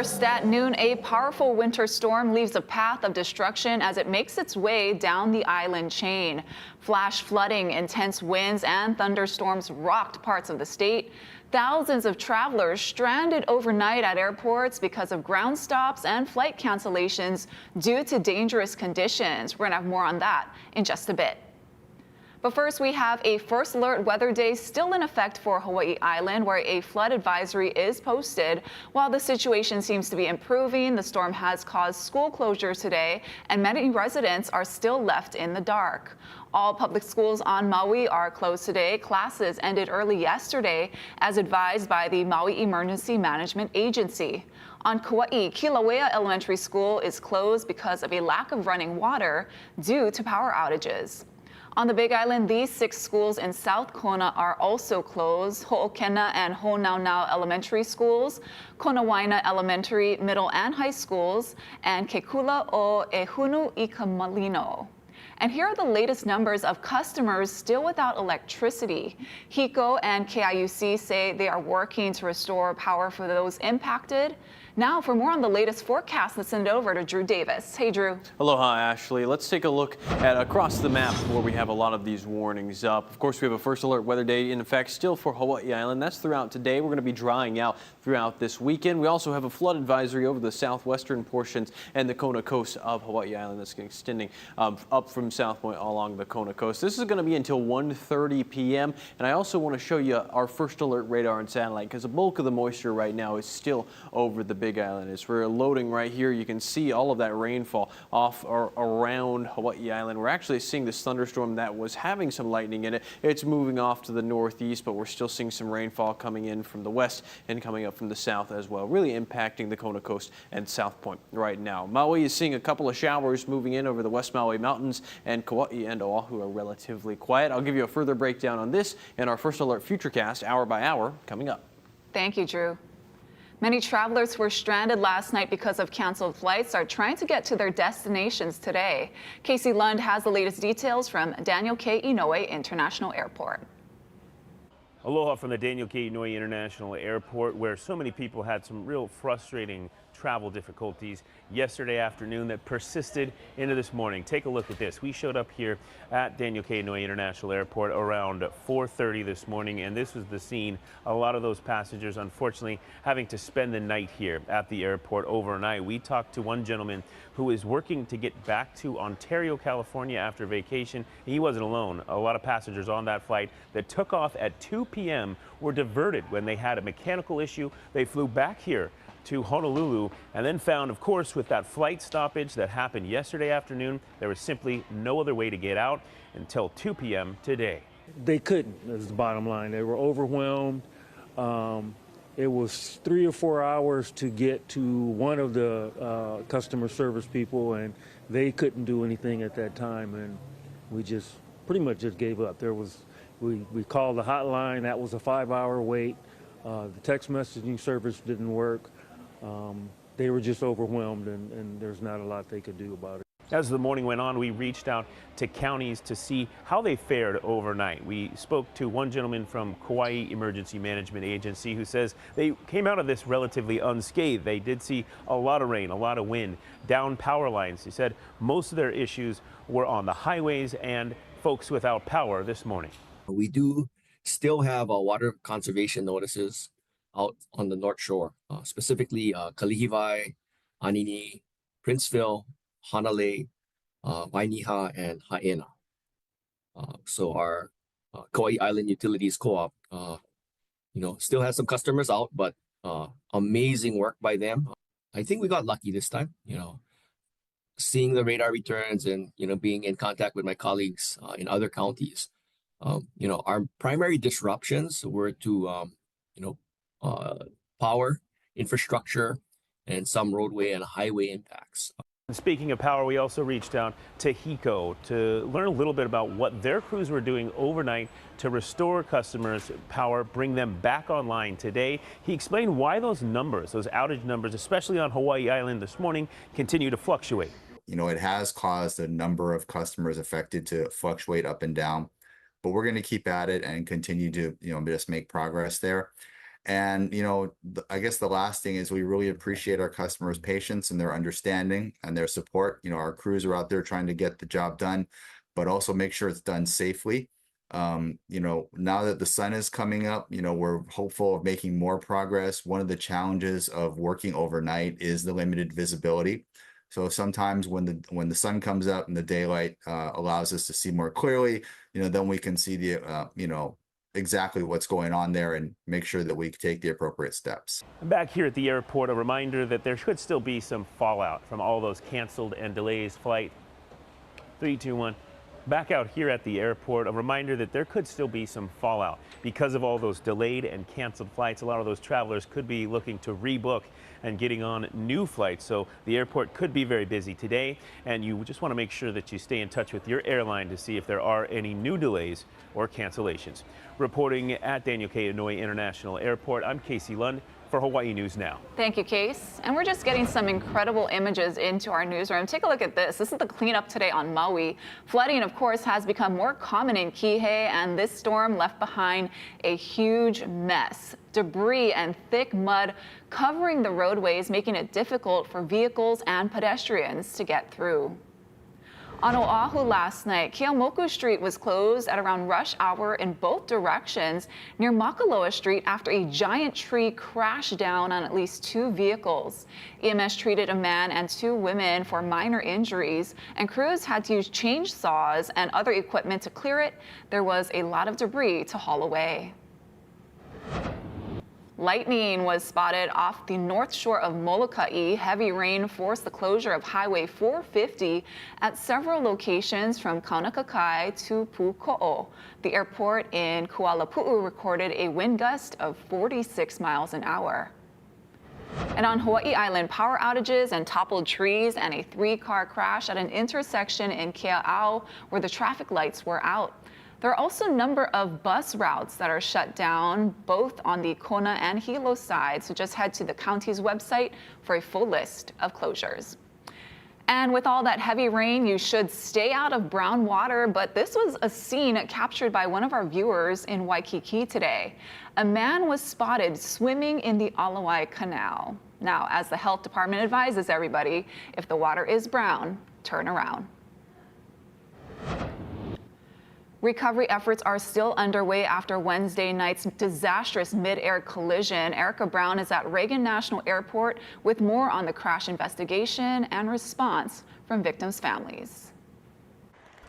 First at noon, a powerful winter storm leaves a path of destruction as it makes its way down the island chain. Flash flooding, intense winds, and thunderstorms rocked parts of the state. Thousands of travelers stranded overnight at airports because of ground stops and flight cancellations due to dangerous conditions. We're going to have more on that in just a bit. But first, we have a first alert weather day still in effect for Hawaii Island, where a flood advisory is posted. While the situation seems to be improving, the storm has caused school closures today, and many residents are still left in the dark. All public schools on Maui are closed today. Classes ended early yesterday, as advised by the Maui Emergency Management Agency. On Kauai, Kilauea Elementary School is closed because of a lack of running water due to power outages. On the Big Island, these 6 schools in South Kona are also closed: Ho'okena and Ho'onaunau Elementary Schools, Konawaina Elementary, Middle and High Schools, and Kekula o Ehunu Ikamalino. And here are the latest numbers of customers still without electricity. HECO and KIUC say they are working to restore power for those impacted. Now, for more on the latest forecast, let's send it over to Drew Davis. Hey, Drew. Aloha, Ashley. Let's take a look at across the map where we have a lot of these warnings up. Of course, we have a first alert weather day in effect still for Hawaii Island. That's throughout today. We're going to be drying out throughout this weekend. We also have a flood advisory over the southwestern portions and the Kona coast of Hawaii Island that's extending up from South Point along the Kona coast. This is going to be until 1:30 p.m. And I also want to show you our first alert radar and satellite, because the bulk of the moisture right now is still over the Big Island. As we're loading right here, you can see all of that rainfall off or around Hawaii Island. We're actually seeing this thunderstorm that was having some lightning in it. It's moving off to the northeast, but we're still seeing some rainfall coming in from the west and coming up from the south as well, really impacting the Kona coast and South Point right now. Maui is seeing a couple of showers moving in over the West Maui Mountains, and Kauai and Oahu are relatively quiet. I'll give you a further breakdown on this in our first alert futurecast hour by hour coming up. Thank you, Drew. Many travelers who were stranded last night because of canceled flights are trying to get to their destinations today. Casey Lund has the latest details from Daniel K. Inouye International Airport. Aloha from the Daniel K. Inouye International Airport, where so many people had some real frustrating travel difficulties yesterday afternoon that persisted into this morning. Take a look at this. We showed up here at Daniel K. Inouye International Airport around 4:30 this morning, and this was the scene. A lot of those passengers, unfortunately, having to spend the night here at the airport overnight. We talked to one gentleman who is working to get back to Ontario, California after vacation. He wasn't alone. A lot of passengers on that flight that took off at 2 p.m. were diverted when they had a mechanical issue. They flew back here to Honolulu and then found, of course, with that flight stoppage that happened yesterday afternoon, there was simply no other way to get out until 2 p.m. today. They couldn't, is the bottom line. They were overwhelmed. It was 3 or 4 hours to get to one of the customer service people, and they couldn't do anything at that time, and we just pretty much just gave up. We called the hotline. That was a 5-hour wait. The text messaging service didn't work. They were just overwhelmed, and there's not a lot they could do about it. As the morning went on, we reached out to counties to see how they fared overnight. We spoke to one gentleman from Kauai Emergency Management Agency who says they came out of this relatively unscathed. They did see a lot of rain, a lot of wind, down power lines. He said most of their issues were on the highways and folks without power this morning. We do still have water conservation notices out on the North Shore, specifically Kalihivai, Anini, Princeville, Hanalei, Wainiha, and Haena. So our Kauai Island Utilities Co-op, still has some customers out, but amazing work by them. I think we got lucky this time, seeing the radar returns and, being in contact with my colleagues in other counties. Our primary disruptions were to, power, infrastructure, and some roadway and highway impacts. Speaking of power, we also reached out to HECO to learn a little bit about what their crews were doing overnight to restore customers' power, bring them back online today. He explained why those numbers, those outage numbers, especially on Hawaii Island this morning, continue to fluctuate. It has caused a number of customers affected to fluctuate up and down, but we're going to keep at it and continue to, just make progress there. And, I guess the last thing is we really appreciate our customers' patience and their understanding and their support. Our crews are out there trying to get the job done, but also make sure it's done safely. Now that the sun is coming up, we're hopeful of making more progress. One of the challenges of working overnight is the limited visibility. So sometimes when the sun comes up and the daylight allows us to see more clearly, then we can see the exactly what's going on there and make sure that we take the appropriate steps. Back here at the airport, a reminder that there should still be some fallout from all those canceled and delays. Flight 321. Back out here at the airport, a reminder that there could still be some fallout because of all those delayed and canceled flights. A lot of those travelers could be looking to rebook and getting on new flights. So the airport could be very busy today, and you just want to make sure that you stay in touch with your airline to see if there are any new delays or cancellations. Reporting at Daniel K. Inouye International Airport, I'm Casey Lund for Hawaii News Now. Thank you, Case. And we're just getting some incredible images into our newsroom. Take a look at this. This is the cleanup today on Maui. Flooding, of course, has become more common in Kihei, and this storm left behind a huge mess. Debris and thick mud covering the roadways, making it difficult for vehicles and pedestrians to get through. On Oahu last night, Keaumoku Street was closed at around rush hour in both directions near Makaloa Street after a giant tree crashed down on at least 2 vehicles. EMS treated a man and 2 women for minor injuries, and crews had to use chainsaws and other equipment to clear it. There was a lot of debris to haul away. Lightning was spotted off the north shore of Molokai. Heavy rain forced the closure of Highway 450 at several locations from Kaunakakai to Puko'o. The airport in Kuala Pu'u recorded a wind gust of 46 miles an hour. And on Hawaii Island, power outages and toppled trees and a 3-car crash at an intersection in Kea'au where the traffic lights were out. There are also a number of bus routes that are shut down, both on the Kona and Hilo side, so just head to the county's website for a full list of closures. And with all that heavy rain, you should stay out of brown water, but this was a scene captured by one of our viewers in Waikiki today. A man was spotted swimming in the Alawai Canal. Now, as the health department advises everybody, if the water is brown, turn around. Recovery efforts are still underway after Wednesday night's disastrous mid-air collision. Erica Brown is at Reagan National Airport with more on the crash investigation and response from victims' families.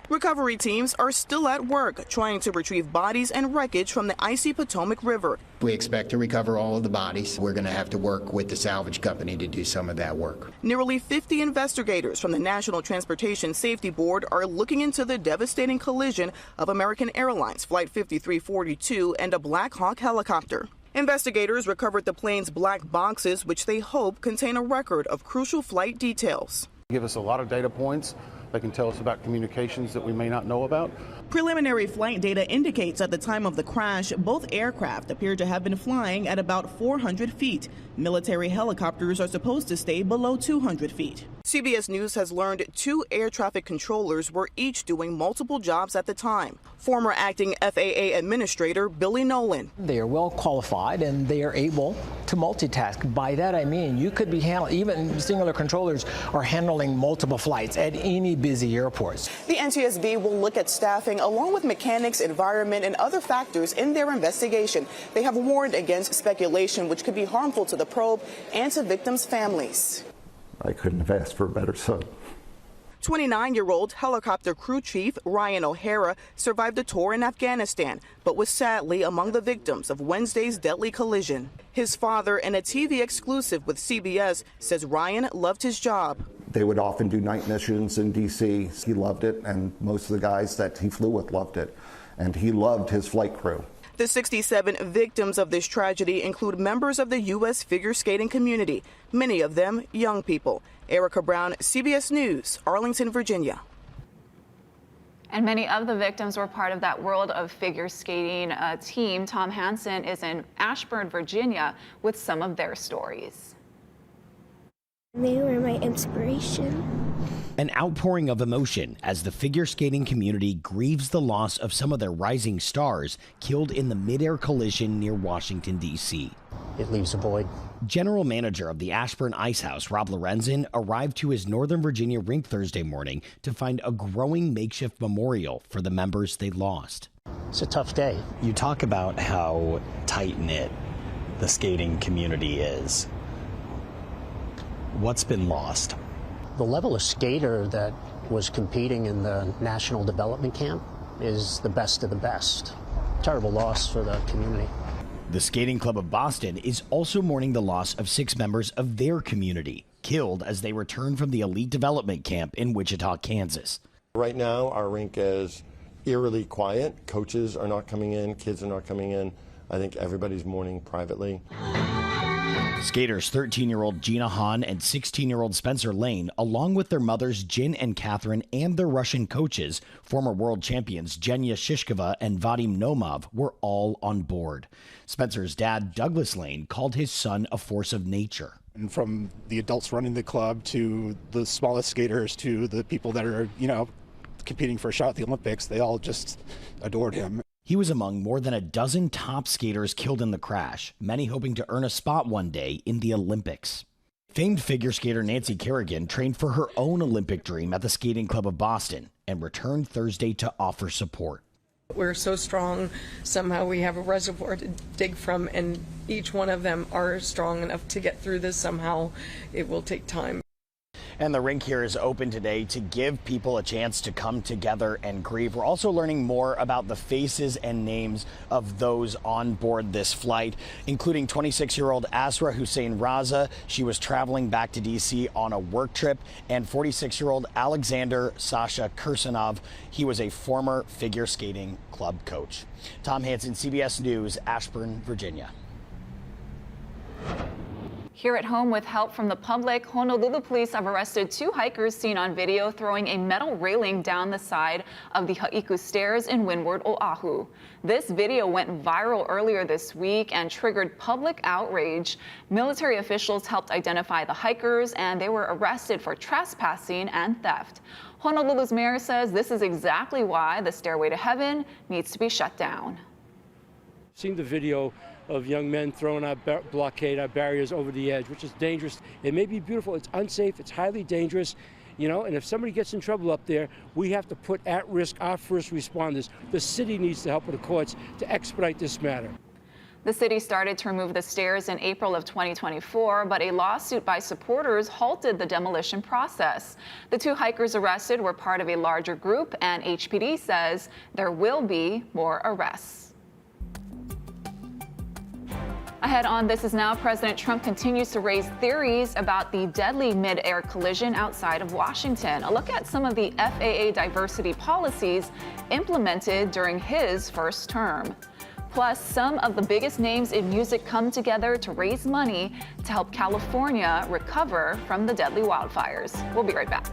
Recovery teams are still at work trying to retrieve bodies and wreckage from the icy Potomac River. We expect to recover all of the bodies. We're going to have to work with the salvage company to do some of that work. Nearly 50 investigators from the National Transportation Safety Board are looking into the devastating collision of American Airlines Flight 5342 and a Black Hawk helicopter. Investigators recovered the plane's black boxes, which they hope contain a record of crucial flight details. Give us a lot of data points. They can tell us about communications that we may not know about. Preliminary flight data indicates at the time of the crash, both aircraft appear to have been flying at about 400 feet. Military helicopters are supposed to stay below 200 feet. CBS News has learned 2 air traffic controllers were each doing multiple jobs at the time. Former acting FAA Administrator Billy Nolan. They are well qualified and they are able to multitask. By that I mean you could be handling, even singular controllers are handling multiple flights at any busy airports. The NTSB will look at staffing along with mechanics, environment, and other factors in their investigation. They have warned against speculation which could be harmful to the probe and to victims' families. I couldn't have asked for a better son. 29-year-old helicopter crew chief Ryan O'Hara survived a tour in Afghanistan, but was sadly among the victims of Wednesday's deadly collision. His father, in a TV exclusive with CBS, says Ryan loved his job. They would often do night missions in D.C. He loved it, and most of the guys that he flew with loved it, and he loved his flight crew. The 67 victims of this tragedy include members of the U.S. figure skating community, many of them young people. Erica Brown, CBS News, Arlington, Virginia. And many of the victims were part of that World of Figure Skating team. Tom Hansen is in Ashburn, Virginia, with some of their stories. They were my inspiration. An outpouring of emotion as the figure skating community grieves the loss of some of their rising stars killed in the Midair collision near Washington, D.C. It leaves a void. General manager of the Ashburn Ice House, Rob Lorenzen, arrived to his Northern Virginia rink Thursday morning to find a growing makeshift memorial for the members they lost. It's a tough day. You talk about how tight-knit the skating community is. What's been lost? The level of skater that was competing in the National Development Camp is the best of the best. Terrible loss for the community. The Skating Club of Boston is also mourning the loss of 6 members of their community, killed as they returned from the elite development camp in Wichita, Kansas. Right now, our rink is eerily quiet. Coaches are not coming in, kids are not coming in. I think everybody's mourning privately. Skaters 13-year-old Gina Hahn and 16-year-old Spencer Lane, along with their mothers Jin and Catherine and their Russian coaches, former world champions Zhenya Shishkova and Vadim Nomov, were all on board. Spencer's dad, Douglas Lane, called his son a force of nature. And from the adults running the club to the smallest skaters to the people that are, competing for a shot at the Olympics, they all just adored him. He was among more than a dozen top skaters killed in the crash, many hoping to earn a spot one day in the Olympics. Famed figure skater Nancy Kerrigan trained for her own Olympic dream at the Skating Club of Boston and returned Thursday to offer support. We're so strong, somehow we have a reservoir to dig from, and each one of them are strong enough to get through this somehow. It will take time. And the rink here is open today to give people a chance to come together and grieve. We're also learning more about the faces and names of those on board this flight, including 26-year-old Asra Hussein Raza. She was traveling back to D.C. on a work trip, and 46-year-old Alexander Sasha Kirsanov. He was a former figure skating club coach. Tom Hansen, CBS News, Ashburn, Virginia. Here at home, with help from the public, Honolulu police have arrested 2 hikers seen on video throwing a metal railing down the side of the Haiku stairs in Windward, Oahu. This video went viral earlier this week and triggered public outrage. Military officials helped identify the hikers, and they were arrested for trespassing and theft. Honolulu's mayor says this is exactly why the Stairway to Heaven needs to be shut down. Seen the video of young men throwing out blockade, out barriers over the edge, which is dangerous. It may be beautiful, it's unsafe, it's highly dangerous, and if somebody gets in trouble up there, we have to put at risk our first responders. The city needs the help of the courts to expedite this matter. The city started to remove the stairs in April of 2024, but a lawsuit by supporters halted the demolition process. The 2 hikers arrested were part of a larger group, and HPD says there will be more arrests. Ahead on This Is Now, President Trump continues to raise theories about the deadly mid-air collision outside of Washington. A look at some of the FAA diversity policies implemented during his first term. Plus, some of the biggest names in music come together to raise money to help California recover from the deadly wildfires. We'll be right back.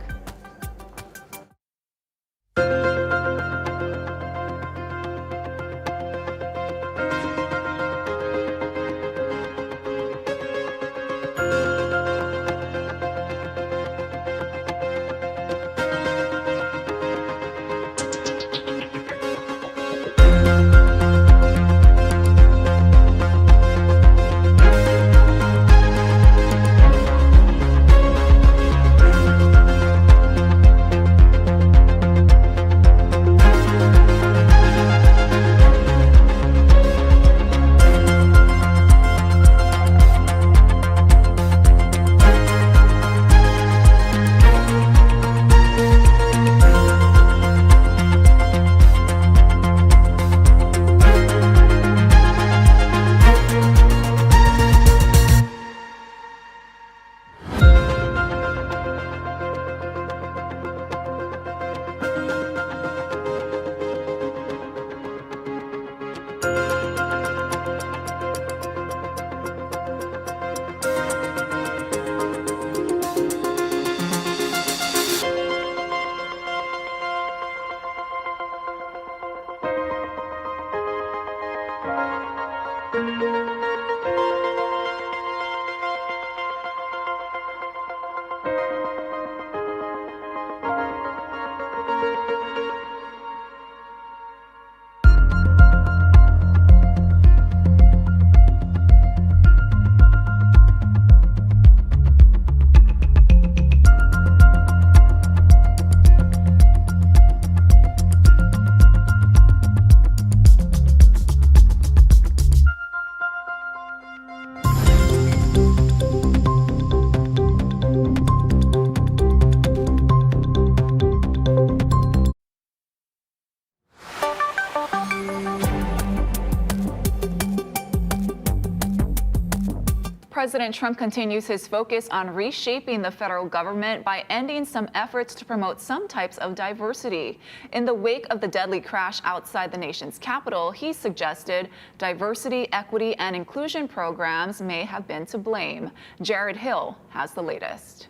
President Trump continues his focus on reshaping the federal government by ending some efforts to promote some types of diversity. In the wake of the deadly crash outside the nation's capital, he suggested diversity, equity, and inclusion programs may have been to blame. Jared Hill has the latest.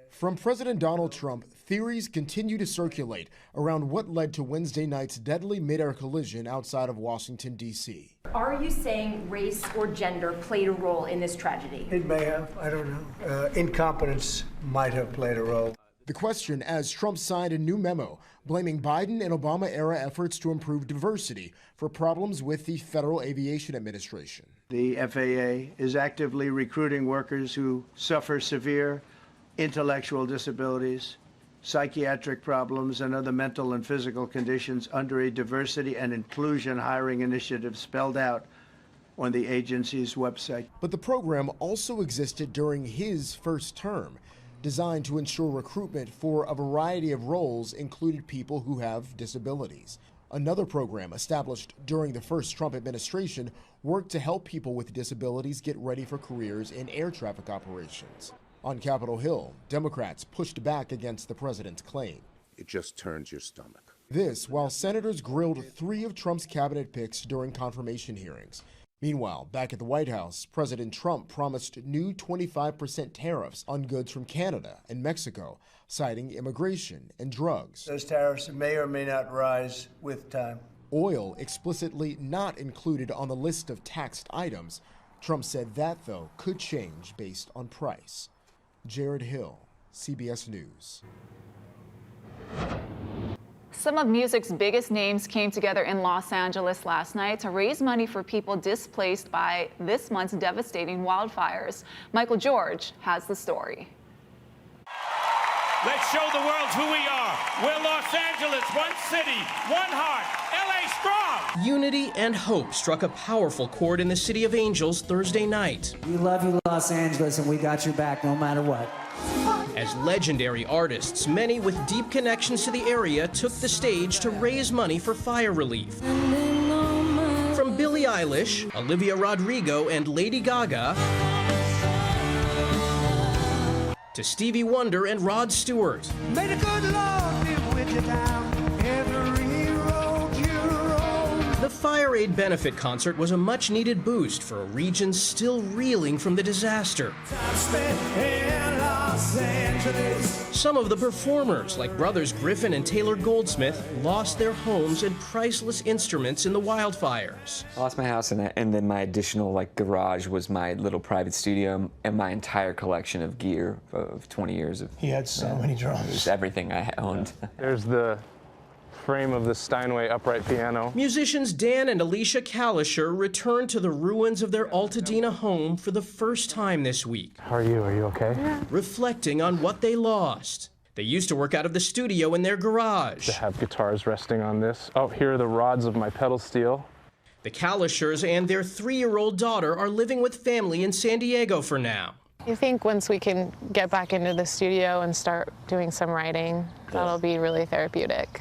From President Donald Trump, theories continue to circulate around what led to Wednesday night's deadly midair collision outside of Washington, D.C. Are you saying race or gender played a role in this tragedy? It may have. I don't know. Incompetence might have played a role. The question as Trump signed a new memo blaming Biden and Obama-era efforts to improve diversity for problems with the Federal Aviation Administration. The FAA is actively recruiting workers who suffer severe intellectual disabilities, psychiatric problems, and other mental and physical conditions under a diversity and inclusion hiring initiative spelled out on the agency's website. But the program also existed during his first term, designed to ensure recruitment for a variety of roles included people who have disabilities. Another program established during the first Trump administration worked to help people with disabilities get ready for careers in air traffic operations. On Capitol Hill, Democrats pushed back against the president's claim. It just turns your stomach. This while senators grilled 3 of Trump's cabinet picks during confirmation hearings. Meanwhile, back at the White House, President Trump promised new 25% tariffs on goods from Canada and Mexico, citing immigration and drugs. Those tariffs may or may not rise with time. Oil explicitly not included on the list of taxed items. Trump said that, though, could change based on price. Jared Hill, CBS News. Some of music's biggest names came together in Los Angeles last night to raise money for people displaced by this month's devastating wildfires. Michael George has the story. Let's show the world who we are. We're Los Angeles, one city, one heart, LA strong. Unity and hope struck a powerful chord in the City of Angels Thursday night. We love you, Los Angeles, and we got your back no matter what. As legendary artists, many with deep connections to the area, took the stage to raise money for fire relief. From Billie Eilish, Olivia Rodrigo, and Lady Gaga, to Stevie Wonder and Rod Stewart. May the good Lord be with you down every road you roam. The Fire Aid benefit concert was a much-needed boost for a region still reeling from the disaster. Time spent in Los Angeles. Some of the performers, like brothers Griffin and Taylor Goldsmith, lost their homes and priceless instruments in the wildfires. I lost my house, and then my additional garage was my little private studio and my entire collection of gear of 20 years of. He had so many drums. It was everything I owned. There's the frame of the Steinway upright piano. Musicians Dan and Alicia Kalisher returned to the ruins of their Altadena home for the first time this week. How are you? Are you okay? Yeah. Reflecting on what they lost. They used to work out of the studio in their garage. To have guitars resting on this. Oh, here are the rods of my pedal steel. The Kalishers and their 3-year-old daughter are living with family in San Diego for now. I think once we can get back into the studio and start doing some writing, that'll be really therapeutic.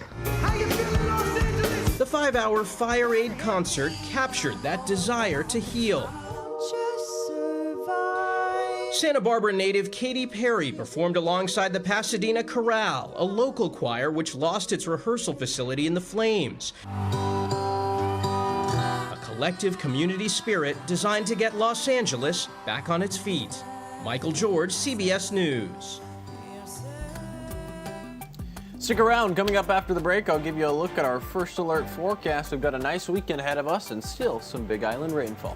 The 5-hour Fire Aid concert captured that desire to heal. Santa Barbara native Katy Perry performed alongside the Pasadena Chorale, a local choir which lost its rehearsal facility in the flames. A collective community spirit designed to get Los Angeles back on its feet. Michael George, CBS News. Stick around. Coming up after the break, I'll give you a look at our first alert forecast. We've got a nice weekend ahead of us and still some Big Island rainfall.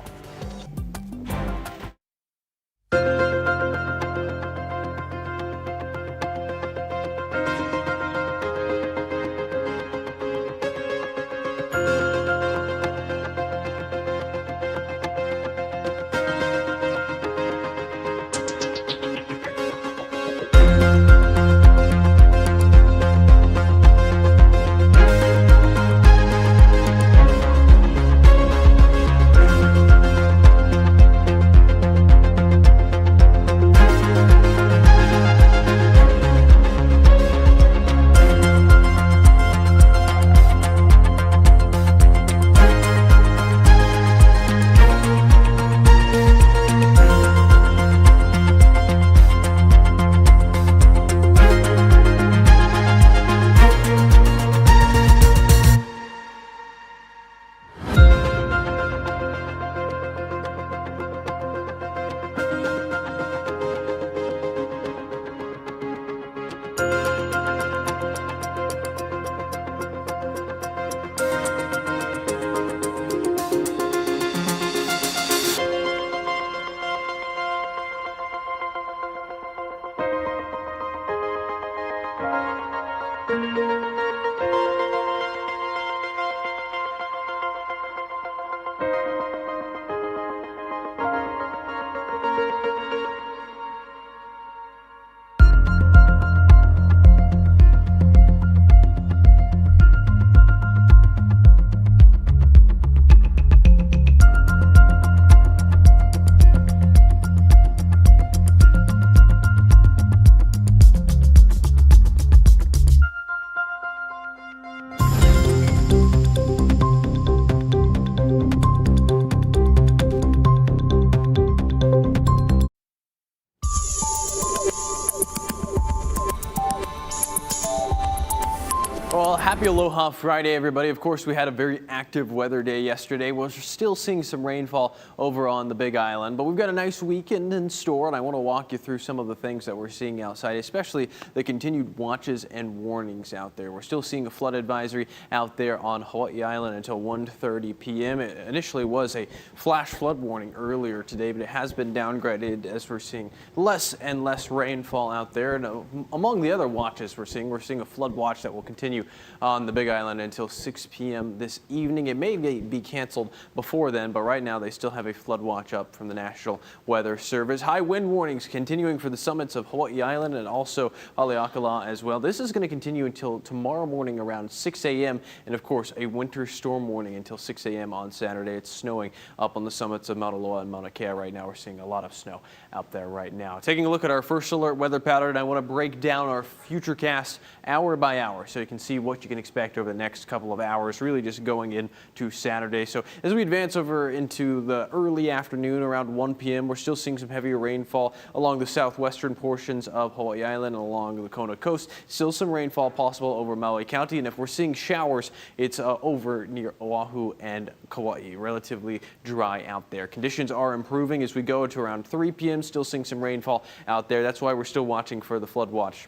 Well, happy Aloha Friday, everybody. Of course, we had a very active weather day yesterday. We're still seeing some rainfall over on the Big Island, but we've got a nice weekend in store, and I want to walk you through some of the things that we're seeing outside, especially the continued watches and warnings out there. We're still seeing a flood advisory out there on Hawaii Island until 1:30 p.m. It initially was a flash flood warning earlier today, but it has been downgraded as we're seeing less and less rainfall out there. And among the other watches we're seeing a flood watch that will continue on the Big Island until 6 p.m. this evening. It may be canceled before then, but right now they still have a flood watch up from the National Weather Service. High wind warnings continuing for the summits of Hawaii Island and also Haleakala as well. This is going to continue until tomorrow morning around 6 a.m. and of course a winter storm warning until 6 a.m. on Saturday. It's snowing up on the summits of Mauna Loa and Mauna Kea right now. We're seeing a lot of snow out there right now. Taking a look at our first alert weather pattern, I want to break down our futurecast hour by hour so you can see what you can expect over the next couple of hours, really just going into Saturday. So as we advance over into the early afternoon around 1 p.m., we're still seeing some heavier rainfall along the southwestern portions of Hawaii Island and along the Kona coast. Still some rainfall possible over Maui County, and if we're seeing showers, it's over near Oahu and Kauai. Relatively dry out there. Conditions are improving as we go to around 3 p.m. Still seeing some rainfall out there. That's why we're still watching for the flood watch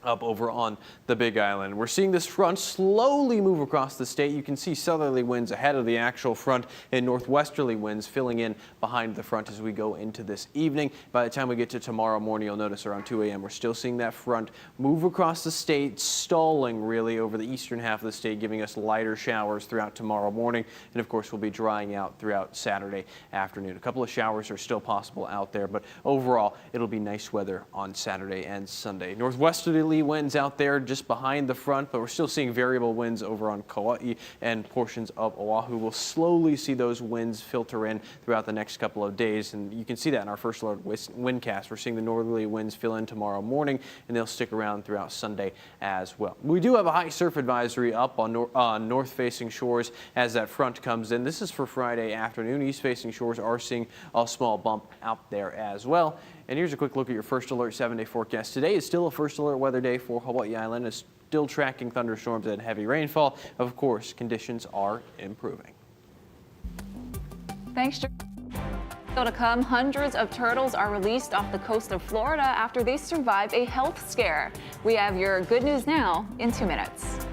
up over on the Big Island. We're seeing this front slowly move across the state. You can see southerly winds ahead of the actual front and northwesterly winds filling in behind the front as we go into this evening. By the time we get to tomorrow morning, you'll notice around 2 a.m. we're still seeing that front move across the state, stalling really over the eastern half of the state, giving us lighter showers throughout tomorrow morning. And of course, we'll be drying out throughout Saturday afternoon. A couple of showers are still possible out there, but overall, it'll be nice weather on Saturday and Sunday. Northwesterly winds out there just behind the front, but we're still seeing variable winds over on Kauai and portions of Oahu. We'll slowly see those winds filter in throughout the next couple of days, and you can see that in our first alert windcast. We're seeing the northerly winds fill in tomorrow morning, and they'll stick around throughout Sunday as well. We do have a high surf advisory up on north-facing shores as that front comes in. This is for Friday afternoon. East-facing shores are seeing a small bump out there as well. And here's a quick look at your first alert 7-day forecast. Today is still a first alert weather day for Hawaii Island. It's still tracking thunderstorms and heavy rainfall. Of course, conditions are improving. Thanks, Still to come, hundreds of turtles are released off the coast of Florida after they survived a health scare. We have your good news now in 2 minutes.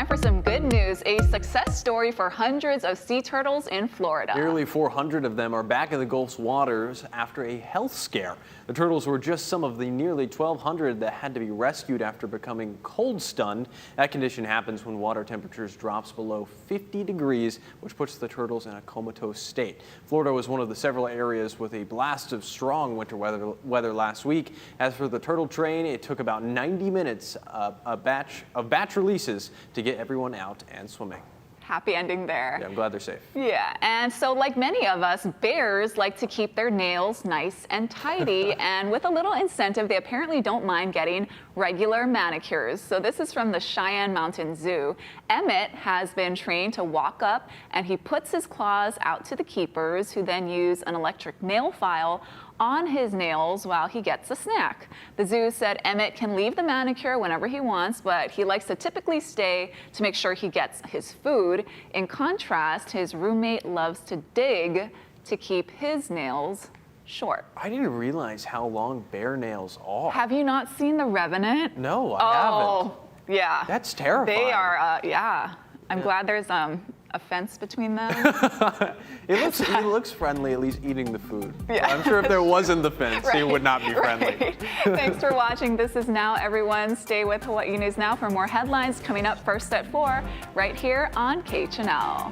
time for some good news. A success story for hundreds of sea turtles in Florida. Nearly 400 of them are back in the Gulf's waters after a health scare. The turtles were just some of the nearly 1,200 that had to be rescued after becoming cold stunned. That condition happens when water temperatures drops below 50 degrees, which puts the turtles in a comatose state. Florida was one of the several areas with a blast of strong winter weather last week. As for the turtle train, it took about 90 minutes of batch releases to get everyone out and swimming. Happy ending there. Yeah, I'm glad they're safe. Yeah, and so like many of us, bears like to keep their nails nice and tidy, and with a little incentive, they apparently don't mind getting regular manicures. So this is from the Cheyenne Mountain Zoo. Emmett has been trained to walk up, and he puts his claws out to the keepers, who then use an electric nail file on his nails while he gets a snack. The zoo said Emmett can leave the manicure whenever he wants, but he likes to typically stay to make sure he gets his food. In contrast, his roommate loves to dig to keep his nails short. I didn't realize how long bear nails are. Have you not seen The Revenant? No, I haven't. Oh, yeah. That's terrifying. They are, yeah. I'm glad there's a fence between them. He looks friendly, at least eating the food. Yeah. I'm sure if there wasn't the fence, he would not be friendly. Right. Thanks for watching This Is Now, everyone. Stay with Hawaii News Now for more headlines coming up first at 4 right here on KHNL.